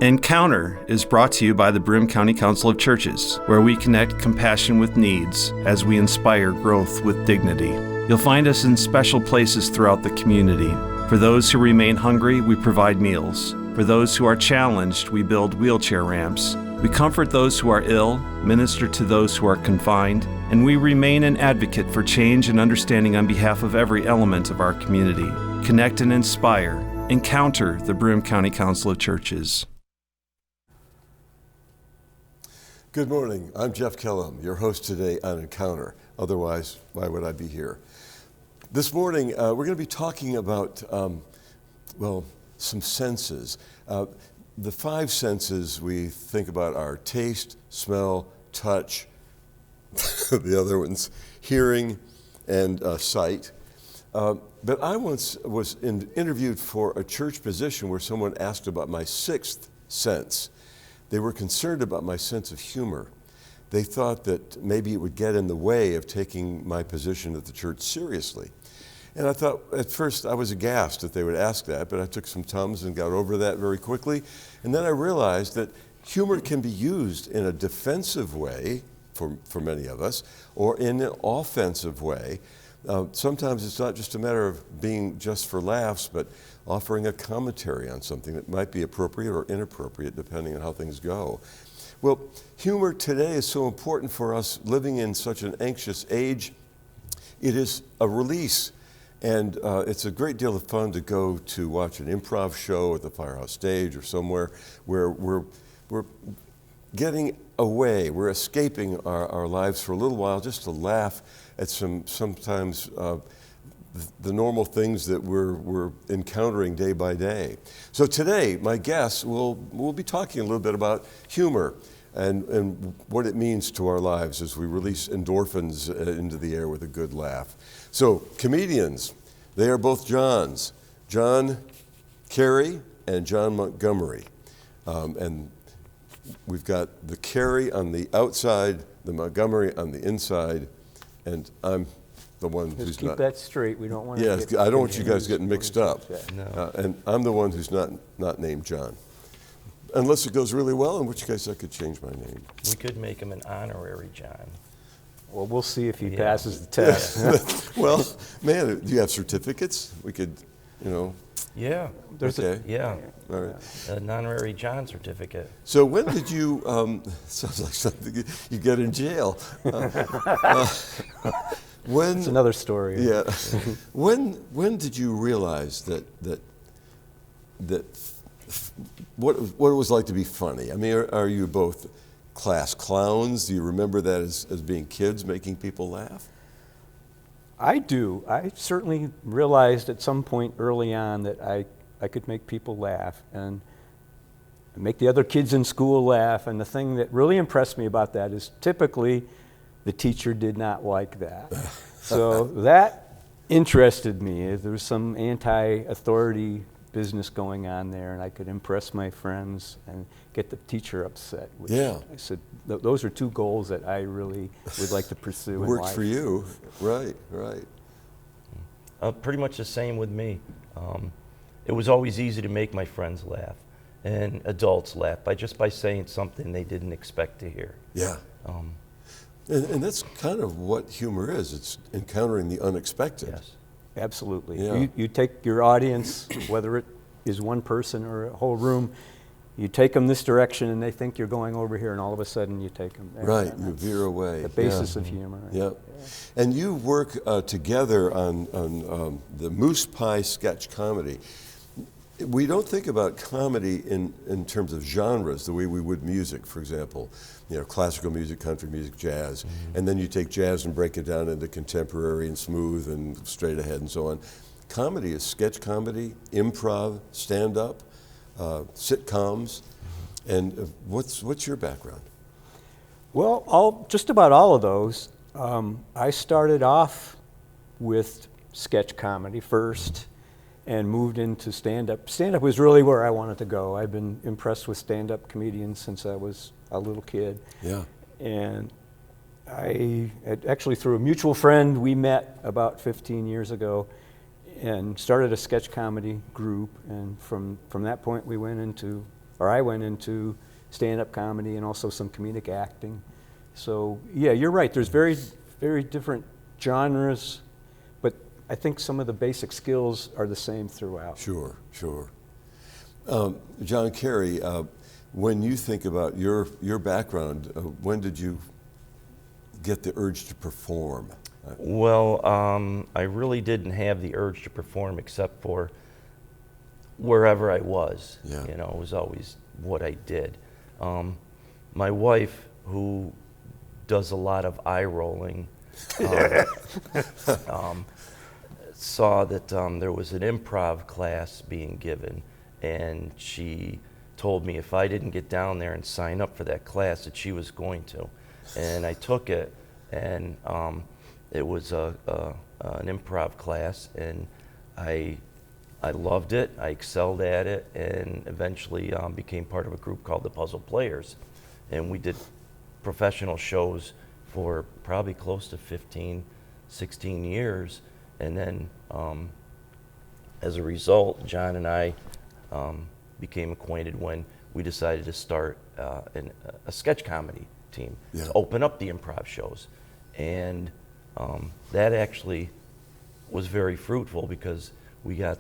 Encounter is brought to you by the Broome County Council of Churches, where we connect compassion with needs as we inspire growth with dignity. You'll find us in special places throughout the community. For those who remain hungry, we provide meals. For those who are challenged, we build wheelchair ramps. We comfort those who are ill, minister to those who are confined, and we remain an advocate for change and understanding on behalf of every element of our community. Connect and inspire. Encounter the Broome County Council of Churches. Good morning. I'm Jeff Kellam, your host today on Encounter. Otherwise, why would I be here? This morning, we're going to be talking about, some senses. The five senses we think about are taste, smell, touch, the other ones, hearing, and sight. But I once was interviewed for a church position where someone asked about my sixth sense. They were concerned about my sense of humor. They thought that maybe it would get in the way of taking my position at the church seriously. And I thought, at first, I was aghast that they would ask that, but I took some Tums and got over that very quickly. And then I realized that humor can be used in a defensive way for many of us, or in an offensive way. Sometimes it's not just a matter of being just for laughs, but offering a commentary on something that might be appropriate or inappropriate depending on how things go. Well, humor today is so important for us living in such an anxious age. It is a release, and it's a great deal of fun to go to watch an improv show at the Firehouse Stage or somewhere where we're getting away, we're escaping our lives for a little while just to laugh at sometimes the normal things that we're encountering day by day. So today, my guests we'll be talking a little bit about humor and what it means to our lives as we release endorphins into the air with a good laugh. So comedians, they are both Johns, John Carey and John Montgomery. And we've got the Carey on the outside, the Montgomery on the inside, and I'm the one who's keep not. that straight. We don't want to. Yes, I don't want you guys getting mixed up. No. And I'm the one who's not named John, unless it goes really well, in which case I could change my name. We could make him an honorary John. Well, we'll see if he passes the test. Well, man, do you have certificates? We could, Yeah. There's okay. Yeah. All right. An honorary John certificate. So when did you? Sounds like something you get in jail. When? It's another story. Yeah. When did you realize that what it was like to be funny? I mean, are you both class clowns? Do you remember that as being kids making people laugh? I do. I certainly realized at some point early on that I could make people laugh and make the other kids in school laugh. And the thing that really impressed me about that is typically the teacher did not like that. So that interested me. There was some anti-authority business going on there, and I could impress my friends and get the teacher upset. Which I said, those are two goals that I really would like to pursue in Worked life. for you, right. Pretty much the same with me. It was always easy to make my friends laugh and adults laugh by saying something they didn't expect to hear. Yeah. And that's kind of what humor is. It's encountering the unexpected. Yes. Absolutely. Yeah. You take your audience, whether it is one person or a whole room, you take them this direction and they think you're going over here, and all of a sudden you take them there. Right, you veer away. The basis of humor. Right? Yep. Yeah. And you work together on the Moose Pie sketch comedy. We don't think about comedy in terms of genres the way we would music, for example. Classical music, country music, jazz. Mm-hmm. And then you take jazz and break it down into contemporary and smooth and straight ahead and so on. Comedy is sketch comedy, improv, stand-up, sitcoms. Mm-hmm. And what's your background? Well, just about all of those. I started off with sketch comedy first and moved into stand-up. Stand-up was really where I wanted to go. I've been impressed with stand-up comedians since I was a little kid. Yeah. And actually through a mutual friend, we met about 15 years ago and started a sketch comedy group. And from that point, we went into or I went into stand-up comedy and also some comedic acting. So yeah, you're right. There's very, very different genres, but I think some of the basic skills are the same throughout. Sure. John Carey, when you think about your background, when did you get the urge to perform? Well, I really didn't have the urge to perform except for wherever I was. Yeah. You know, it was always what I did. My wife, who does a lot of eye rolling, saw that there was an improv class being given, and she told me if I didn't get down there and sign up for that class that she was going to. And I took it, and it was an improv class, and I loved it. I excelled at it, and eventually became part of a group called the Puzzle Players. And we did professional shows for probably close to 15, 16 years. And then as a result, John and I became acquainted when we decided to start a sketch comedy team to open up the improv shows. And that actually was very fruitful because we got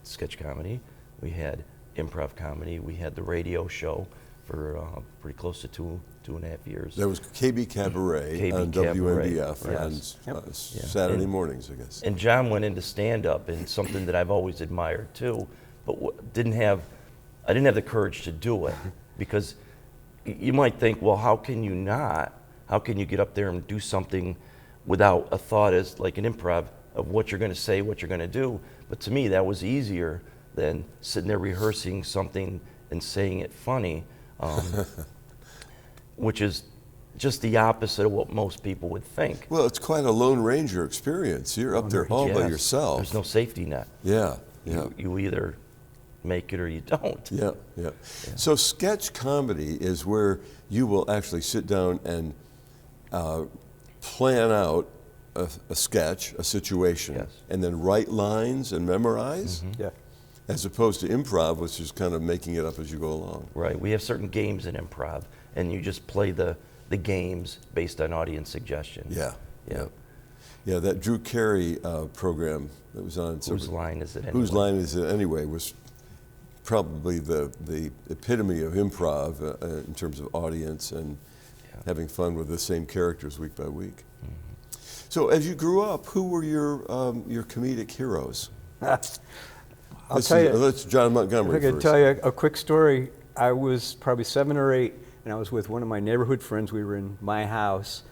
sketch comedy, we had improv comedy, we had the radio show for pretty close to two and a half years. That was KB Cabaret on WNBF on Saturday mornings, I guess. And John went into stand-up, and something that I've always admired too, but I didn't have the courage to do it, because you might think, well, how can you not? How can you get up there and do something without a thought as like an improv of what you're going to say, what you're going to do? But to me, that was easier than sitting there rehearsing something and saying it funny, which is just the opposite of what most people would think. Well, it's quite a Lone Ranger experience. You're up there all by yourself. There's no safety net. Yeah. You either make it or you don't. Yeah. So sketch comedy is where you will actually sit down and plan out a sketch, a situation, and then write lines and memorize? Yeah. As opposed to improv, which is kind of making it up as you go along. Right. We have certain games in improv, and you just play the games based on audience suggestion. Yeah. That Drew Carey program that was on. Whose Line Is It Anyway? Whose Line Is It Anyway was probably the epitome of improv in terms of audience and having fun with the same characters week by week. Mm-hmm. So as you grew up, who were your comedic heroes? I'll tell you. Let's John Montgomery I could first. tell you a quick story. I was probably 7 or 8, and I was with one of my neighborhood friends. We were in my house,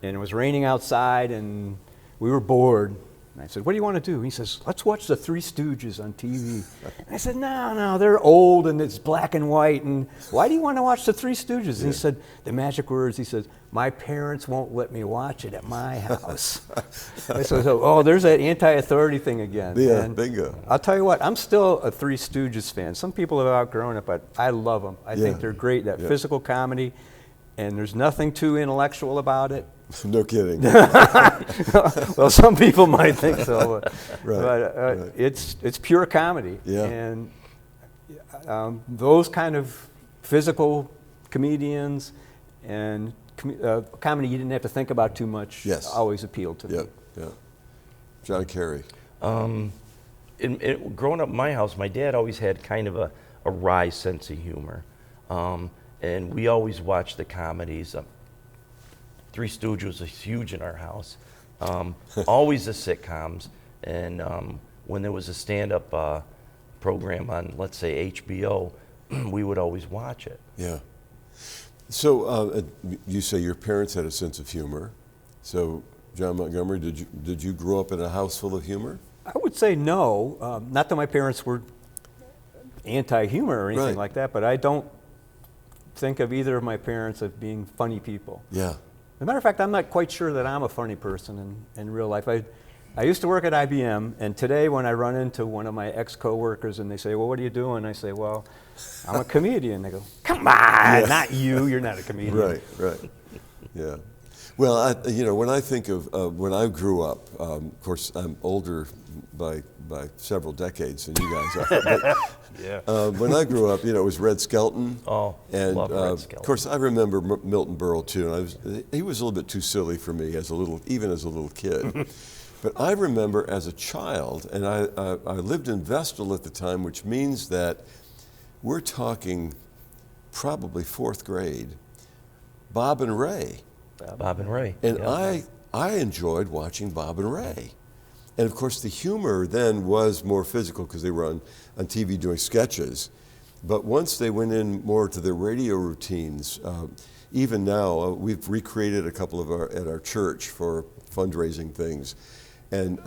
and it was raining outside, and we were bored. And I said, "What do you want to do?" He says, "Let's watch the Three Stooges on TV." And I said, No, they're old, and it's black and white, and why do you want to watch the Three Stooges? And he said, the magic words, he says, "My parents won't let me watch it at my house." I said, "Oh, there's that anti-authority thing again." Yeah, and bingo. I'll tell you what, I'm still a Three Stooges fan. Some people have outgrown it, but I love them. I think they're great, that physical comedy, and there's nothing too intellectual about it. No kidding. Well, some people might think so, Right. but it's pure comedy. Yeah. And those kind of physical comedians and comedy you didn't have to think about too much always appealed to me. Yeah. John Carey. Growing up in my house, my dad always had kind of a wry sense of humor. And we always watched the comedies. Three Stooges was huge in our house. Always the sitcoms. And when there was a stand-up program on, let's say, HBO, we would always watch it. Yeah. So you say your parents had a sense of humor. So John Montgomery, did you grow up in a house full of humor? I would say no. Not that my parents were anti-humor or anything like that, but I don't think of either of my parents as being funny people. Yeah. As a matter of fact, I'm not quite sure that I'm a funny person in real life. I used to work at IBM, and today when I run into one of my ex-coworkers and they say, "Well, what are you doing?" I say, "Well, I'm a comedian." They go, "Come on, not you. You're not a comedian." Right. Yeah. Well, when I think of when I grew up, of course, I'm older by several decades than you guys are. Yeah. When I grew up, it was Red Skelton. Oh, and love Red Skelton. Of course, I remember Milton Berle too. And he was a little bit too silly for me even as a little kid. But I remember as a child, and I lived in Vestal at the time, which means that we're talking probably 4th grade. Bob and Ray. Bob and Ray. And yeah. I enjoyed watching Bob and Ray. And of course, the humor then was more physical because they were on TV doing sketches. But once they went in more to their radio routines, even now, we've recreated a couple at our church for fundraising things. And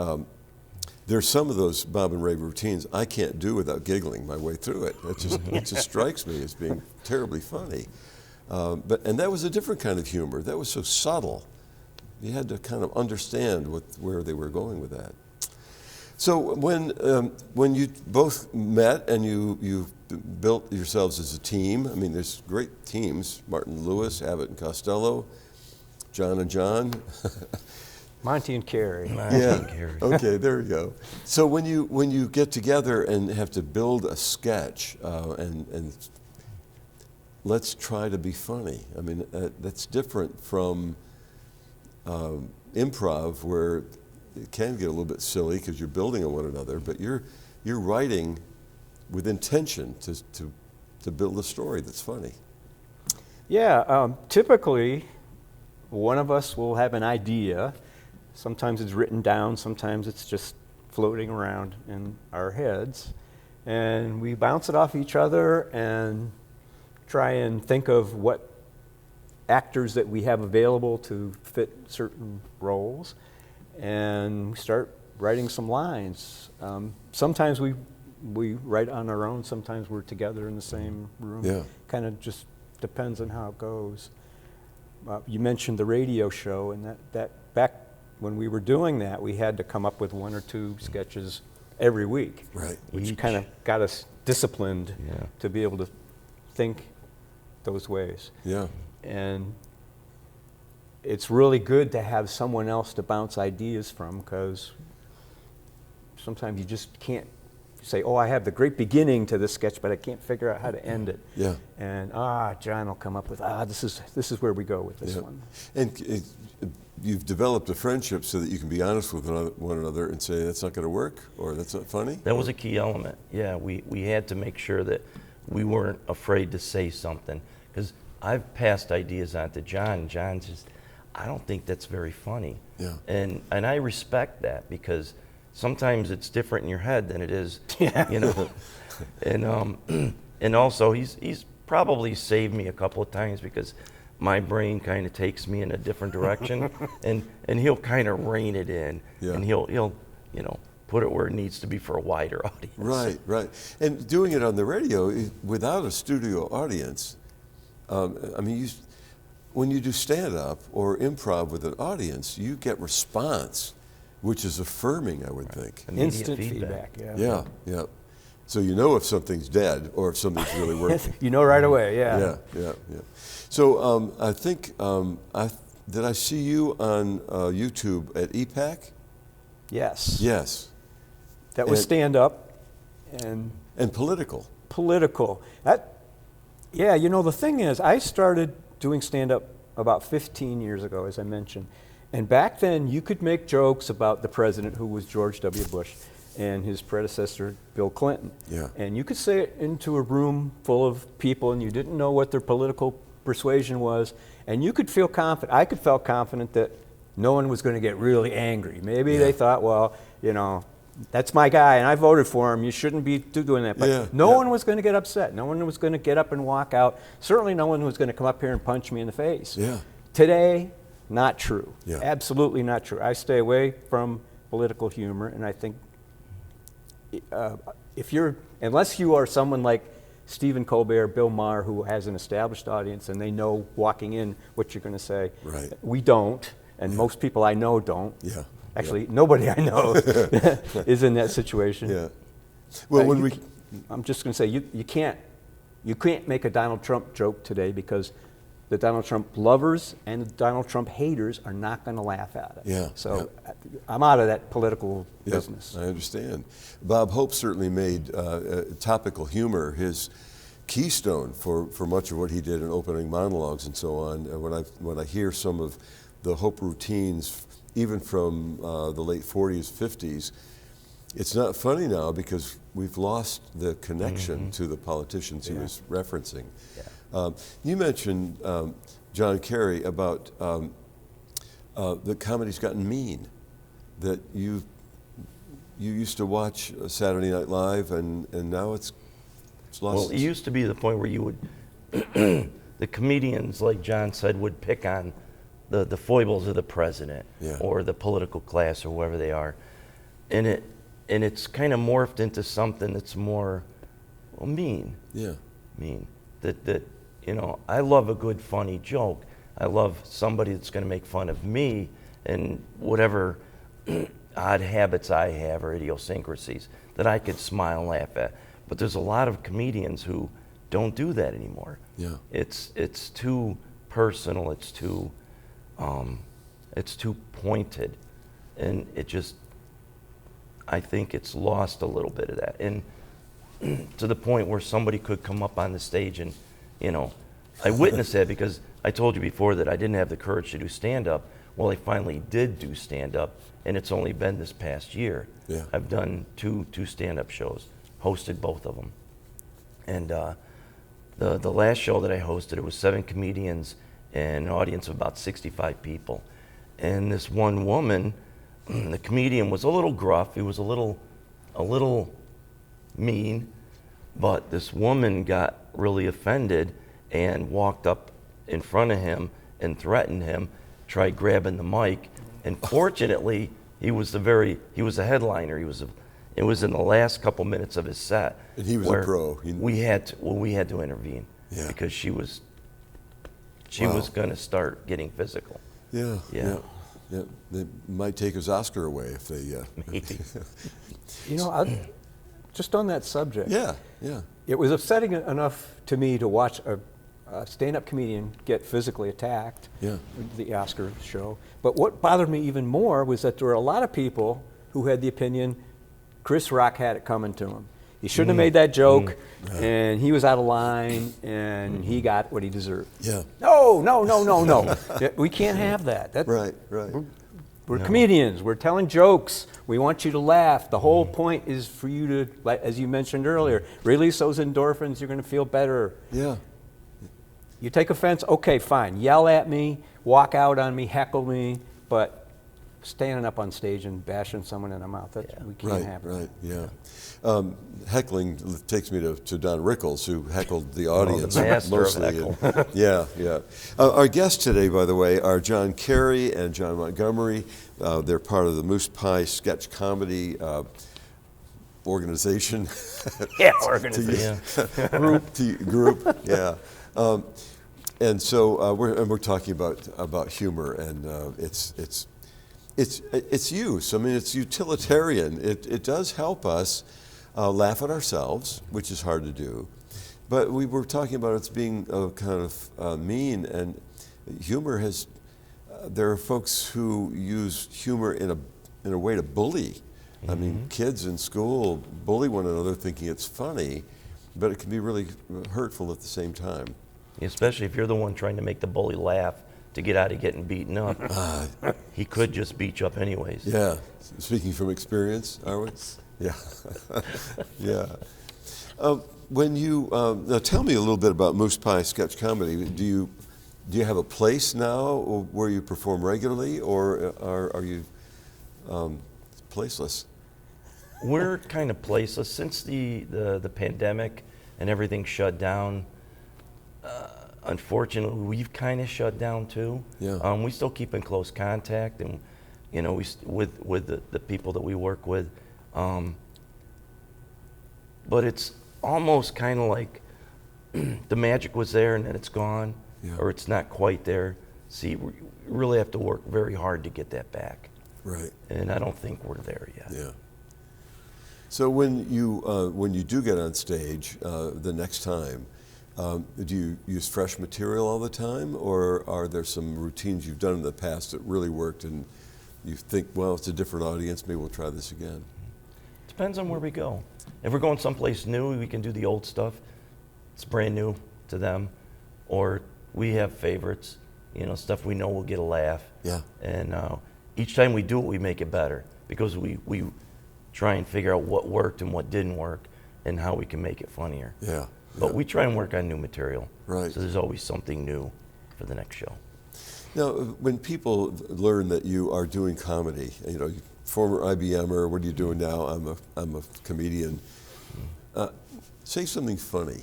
there's some of those Bob and Ray routines I can't do without giggling my way through it. It just strikes me as being terribly funny. And that was a different kind of humor. That was so subtle. You had to kind of understand where they were going with that. So when you both met and you built yourselves as a team, I mean, there's great teams: Martin Lewis, Abbott and Costello, John and John. Monty and Carey. Yeah. Okay, there we go. So when you get together and have to build a sketch and let's try to be funny. I mean, that's different from improv, where it can get a little bit silly because you're building on one another, but you're writing with intention to build a story that's funny. Yeah, typically one of us will have an idea. Sometimes it's written down, sometimes it's just floating around in our heads, and we bounce it off each other and try and think of what actors that we have available to fit certain roles, and we start writing some lines. Sometimes we write on our own, sometimes we're together in the same room. Yeah. Kind of just depends on how it goes. You mentioned the radio show, and that back when we were doing that, we had to come up with 1 or 2 sketches every week, Right. which kind of got us disciplined Yeah. to be able to think those ways. Yeah. And it's really good to have someone else to bounce ideas from, because sometimes you just can't say, oh, I have the great beginning to this sketch, but I can't figure out how to end it. Yeah. And John will come up with, this is where we go with this Yeah. one. And you've developed a friendship so that you can be honest with one another and say, that's not going to work, or that's not funny? That was a key element. Yeah, we had to make sure that we weren't afraid to say something, because I've passed ideas on to John. John's just, I don't think that's very funny. Yeah. And I respect that, because sometimes it's different in your head than it is, And also he's probably saved me a couple of times, because my brain kind of takes me in a different direction, and he'll kind of rein it in, Yeah. and he'll put it where it needs to be for a wider audience. Right. And doing it on the radio without a studio audience, when you do stand-up or improv with an audience, you get response, which is affirming, I would think. Immediate Instant feedback. Yeah. So you know if something's dead or if something's really working. You know right away, yeah. Yeah. So I think, did I see you on YouTube at EPAC? Yes. Yes. That was And- stand-up and political. political. The thing is, I started doing stand-up about 15 years ago, as I mentioned. And back then, you could make jokes about the president, who was George W. Bush, and his predecessor, Bill Clinton. Yeah. And you could say it into a room full of people, and you didn't know what their political persuasion was, and you could feel confident. I could feel confident that no one was going to get really angry. Maybe they thought, well, that's my guy, and I voted for him. You shouldn't be doing that. But no one was going to get upset. No one was going to get up and walk out. Certainly no one was going to come up here and punch me in the face. Yeah. Today, not true. Yeah. Absolutely not true. I stay away from political humor, and I think unless you are someone like Stephen Colbert, Bill Maher, who has an established audience and they know walking in what you're going to say. Right. We don't, and most people I know don't. Yeah. Actually, nobody I know is in that situation. Yeah. Well, I'm just going to say you can't make a Donald Trump joke today, because the Donald Trump lovers and the Donald Trump haters are not going to laugh at it. Yeah, So I'm out of that political business. I understand. Bob Hope certainly made topical humor his keystone for much of what he did in opening monologues and so on. When I hear some of the Hope routines, even from the late 40s, 50s, it's not funny now because we've lost the connection to the politicians he was referencing. Yeah. You mentioned, John Carey, about the comedy's gotten mean, that you used to watch Saturday Night Live and now it's lost. Well, it used to be the point where you would, the comedians, like John said, would pick on the foibles of the president or the political class or whoever they are. And it's kind of morphed into something that's more mean. Yeah. Mean. That you know, I love a good funny joke. I love somebody that's going to make fun of me and whatever odd habits I have or idiosyncrasies that I could smile and laugh at. But there's a lot of comedians who don't do that anymore. Yeah. It's too personal, it's too pointed, and it just, I think it's lost a little bit of that. And to the point where somebody could come up on the stage and, you know, I witnessed that because I told you before that I didn't have the courage to do stand-up. Well, I finally did do stand-up, and it's only been this past year. Yeah. I've done two stand-up shows, hosted both of them. And the last show that I hosted, it was 7 comedians and an audience of about 65 people. And this one woman, the comedian was a little gruff, he was a little mean, but this woman got really offended and walked up in front of him and threatened him, tried grabbing the mic, and fortunately he was a headliner. It was in the last couple minutes of his set. And he was a pro. We had to intervene because she was going to start getting physical. Yeah. They might take his Oscar away if they. Maybe. You know, just on that subject. Yeah. It was upsetting enough to me to watch a stand-up comedian get physically attacked. Yeah. The Oscar show. But what bothered me even more was that there were a lot of people who had the opinion Chris Rock had it coming to him. He shouldn't have made that joke, and he was out of line, and he got what he deserved. Yeah. No. We can't have that. Right. We're comedians. We're telling jokes. We want you to laugh. The whole point is for you to, like, as you mentioned earlier, release those endorphins. You're going to feel better. Yeah. You take offense, okay, fine. Yell at me, walk out on me, heckle me, but standing up on stage and bashing someone in the mouth, we can't have that. Right, yeah. Heckling takes me to Don Rickles, who heckled the audience mostly. Yeah. Our guests today, by the way, are John Carey and John Montgomery. They're part of the Moose Pie Sketch Comedy organization. Organization. Group, yeah. And so we're talking about humor, and it's use. I mean, it's utilitarian. It does help us laugh at ourselves, which is hard to do. But we were talking about it's being kind of mean, and humor has. There are folks who use humor in a way to bully. I mean, kids in school bully one another thinking it's funny, but it can be really hurtful at the same time. Especially if you're the one trying to make the bully laugh to get out of getting beaten up. He could just beat you up anyways. Yeah. Speaking from experience, are we? Yeah. Yeah. When you now tell me a little bit about Moose Pie Sketch Comedy. Do you have a place now where you perform regularly, or are you placeless? We're kind of placeless since the pandemic and everything shut down. Unfortunately, we've kind of shut down too. Yeah. We still keep in close contact, and you know, with the people that we work with. But it's almost kind of like the magic was there and then it's gone, or it's not quite there. See, we really have to work very hard to get that back. Right. And I don't think we're there yet. Yeah. So when you do get on stage the next time, Do you use fresh material all the time, or are there some routines you've done in the past that really worked and you think, well, it's a different audience, maybe we'll try this again? Depends on where we go. If we're going someplace new, we can do the old stuff. It's brand new to them. Or we have favorites, stuff we know will get a laugh. Yeah. And each time we do it, we make it better because we try and figure out what worked and what didn't work and how we can make it funnier. Yeah. But we try and work on new material. Right. So there's always something new for the next show. Now, when people learn that you are doing comedy, former IBMer, what are you doing now? I'm a comedian. Say something funny.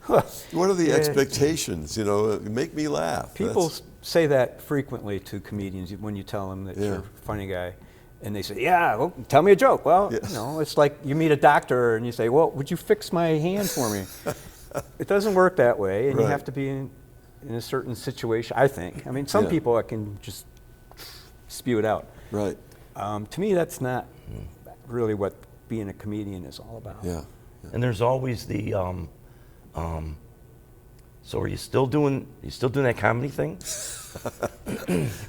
What are the expectations? Make me laugh. People say that frequently to comedians when you tell them that you're a funny guy. And they say, well, tell me a joke. Well, it's like you meet a doctor and you say, well, would you fix my hand for me? It doesn't work that way, and you have to be in a certain situation, I think. I mean, some people I can just spew it out. Right. To me, that's not really what being a comedian is all about. Yeah. And there's always the, so are you still doing that comedy thing?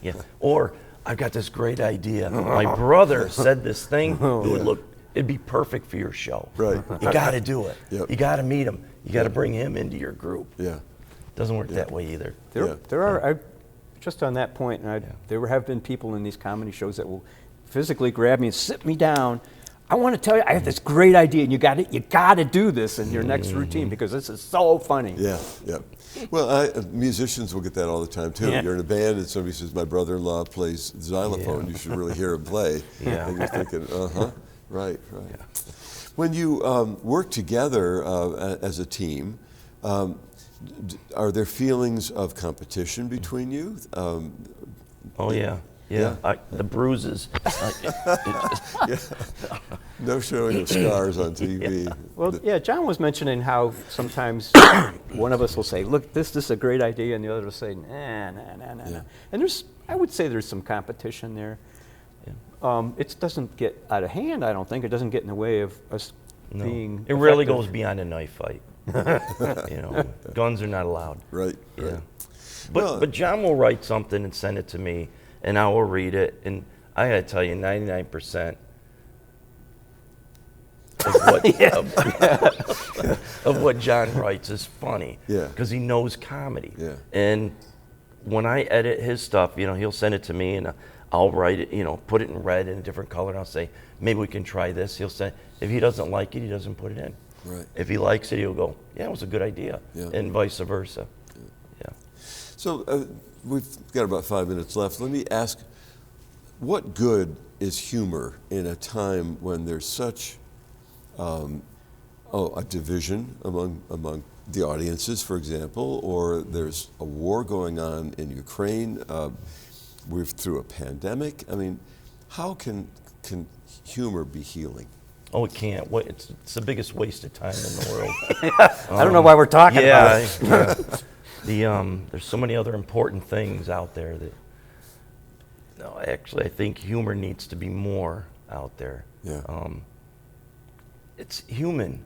Yeah. Or I've got this great idea. My brother said this thing. It'd be perfect for your show. Right. You got to do it. Yep. You got to meet him. You got to bring him into your group. Yeah. Doesn't work that way either. There are, just on that point, there have been people in these comedy shows that will physically grab me and sit me down. I want to tell you, I have this great idea, and you got to do this in your next routine because this is so funny. Yeah, yeah. Well, musicians will get that all the time too. Yeah. You're in a band, and somebody says, "My brother-in-law plays xylophone. You should really hear him play." Yeah. And you're thinking, right. Yeah. When you work together as a team, are there feelings of competition between you? Oh yeah. The bruises. No showing of scars on TV. Well, John was mentioning how sometimes one of us will say, look, this is a great idea, and the other will say, nah. And I would say there's some competition there. Yeah. It doesn't get out of hand, I don't think. It doesn't get in the way of us being It really goes beyond a knife fight. Guns are not allowed. Right. Yeah. But John will write something and send it to me, and I will read it, and I got to tell you, 99% of what John writes is funny. Yeah. Because he knows comedy. Yeah. And when I edit his stuff, he'll send it to me, and I'll write it, put it in red in a different color, and I'll say, maybe we can try this. He'll say, if he doesn't like it, he doesn't put it in. Right. If he likes it, he'll go, yeah, it was a good idea, and vice versa. Yeah. So we've got about 5 minutes left. Let me ask, what good is humor in a time when there's such a division among the audiences, for example, or there's a war going on in Ukraine? We're through a pandemic. I mean, how can humor be healing? Oh, it can't. It's the biggest waste of time in the world. I don't know why we're talking about it. There's so many other important things out there that. No, actually, I think humor needs to be more out there. Yeah. It's human.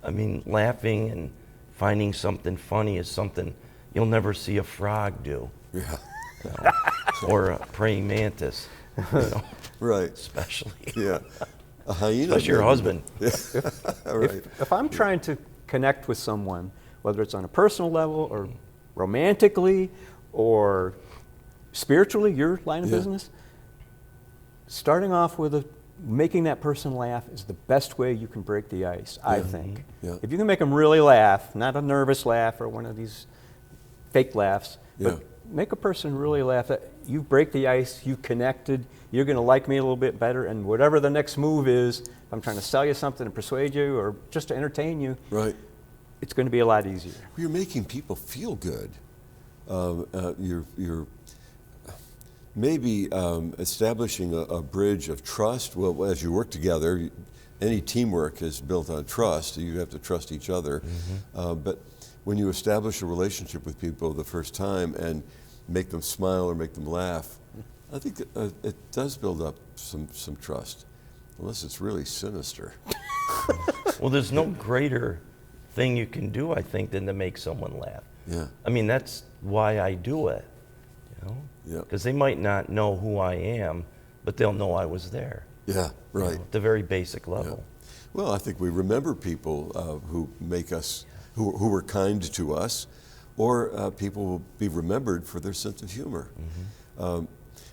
I mean, laughing and finding something funny is something you'll never see a frog do. Yeah. Or a praying mantis. Right. Especially. Yeah. A hyena. Especially your husband. Yeah. Right. If I'm trying to connect with someone, whether it's on a personal level or romantically or spiritually, your line of business, starting off with making that person laugh is the best way you can break the ice, I think. Yeah. If you can make them really laugh, not a nervous laugh or one of these fake laughs, but make a person really laugh, you break the ice, you connected, you're going to like me a little bit better, and whatever the next move is, if I'm trying to sell you something to persuade you or just to entertain you, Right. it's going to be a lot easier. You're making people feel good. You're maybe establishing a bridge of trust. Well, as you work together, any teamwork is built on trust. You have to trust each other. But when you establish a relationship with people the first time and make them smile or make them laugh, I think it does build up some trust, unless it's really sinister. Well, there's no greater thing you can do, I think, than to make someone laugh. Yeah. I mean, that's why I do it, Yeah. because they might not know who I am, but they'll know I was there. Yeah, right. At the very basic level. Well, I think we remember people who make us, who were kind to us, or people will be remembered for their sense of humor.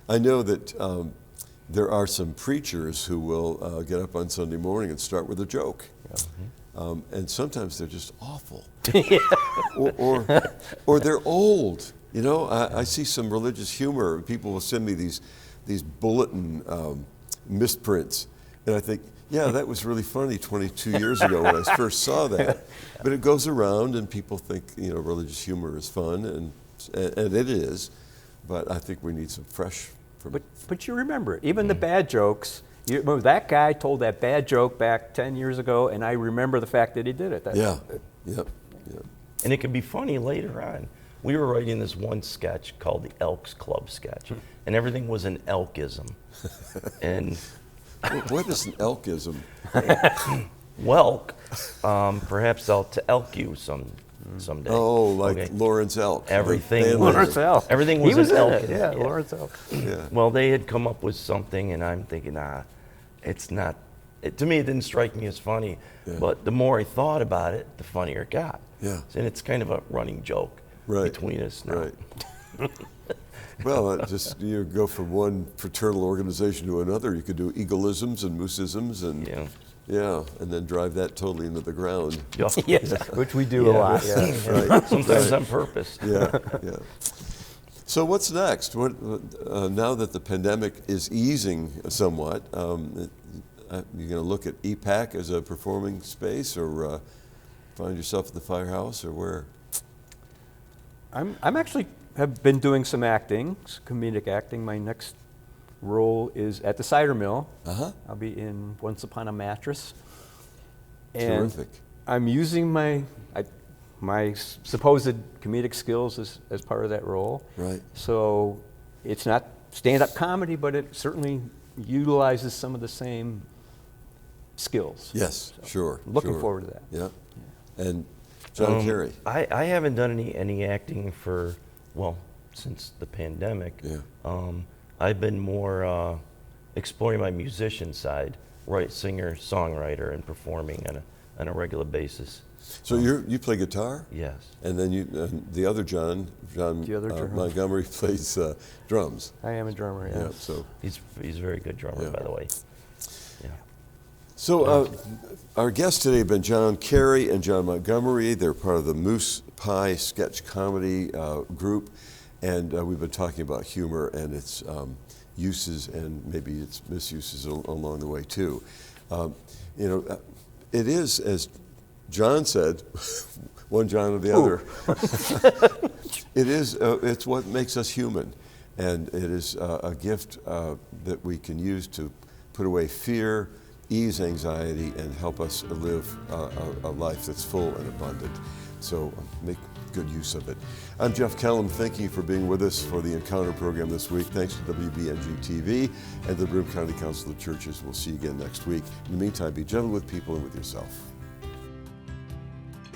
I know that there are some preachers who will get up on Sunday morning and start with a joke. And sometimes they're just awful. or they're old. You know, I see some religious humor. People will send me these bulletin misprints, and I think, yeah, that was really funny 22 years ago when I first saw that. But it goes around, and people think, you know, religious humor is fun, and it is. But I think we need some fresh. But you remember it. Even the bad jokes. You remember that guy told that bad joke back 10 years ago, and I remember the fact that he did it. Yep. And it can be funny later on. We were writing this one sketch called the Elks Club sketch, and everything was an elkism. And What is an elkism? welk, perhaps I'll to elk you someday. Oh, like Lawrence Elk. Everything Lawrence Elk. Everything was He was an in elk. it. Yeah, Lawrence Elk. Yeah. Well, they had come up with something, and I'm thinking, it's not. To me, it didn't strike me as funny. Yeah. But the more I thought about it, the funnier it got. Yeah. And it's kind of a running joke between us now. Right. Well, just you go from one fraternal organization to another. You could do eagleisms and mooseisms, and and then drive that totally into the ground. Yes, which we do a lot. Yeah. Right. Sometimes on purpose. Yeah. So what's next? What now that the pandemic is easing somewhat? You're going to look at EPAC as a performing space, or find yourself at the Firehouse, or where? I'm actually have been doing some acting, comedic acting. My next role is at the cider mill. I'll be in Once Upon a Mattress. And Terrific. I'm using my supposed comedic skills as part of that role. Right. So it's not stand-up comedy, but it certainly utilizes some of the same skills. Yes, sure. Looking forward to that. Yeah. And John Carey. I haven't done any acting for, since the pandemic. Yeah. I've been more exploring my musician side, singer, songwriter, and performing on a regular basis. So you play guitar? Yes. And then the other John Montgomery plays drums. I am a drummer, yeah. Yeah. So He's a very good drummer, by the way. Yeah. So our guests today have been John Carey and John Montgomery. They're part of the Moose Pie sketch comedy group, and we've been talking about humor and its uses and maybe its misuses along the way too. It is, as John said, one John or the other. It's what makes us human, and it is a gift that we can use to put away fear, ease anxiety, and help us live a life that's full and abundant. So make good use of it. I'm Jeff Kellam. Thank you for being with us for the Encounter program this week. Thanks to WBNG TV and the Broome County Council of Churches. We'll see you again next week. In the meantime, be gentle with people and with yourself.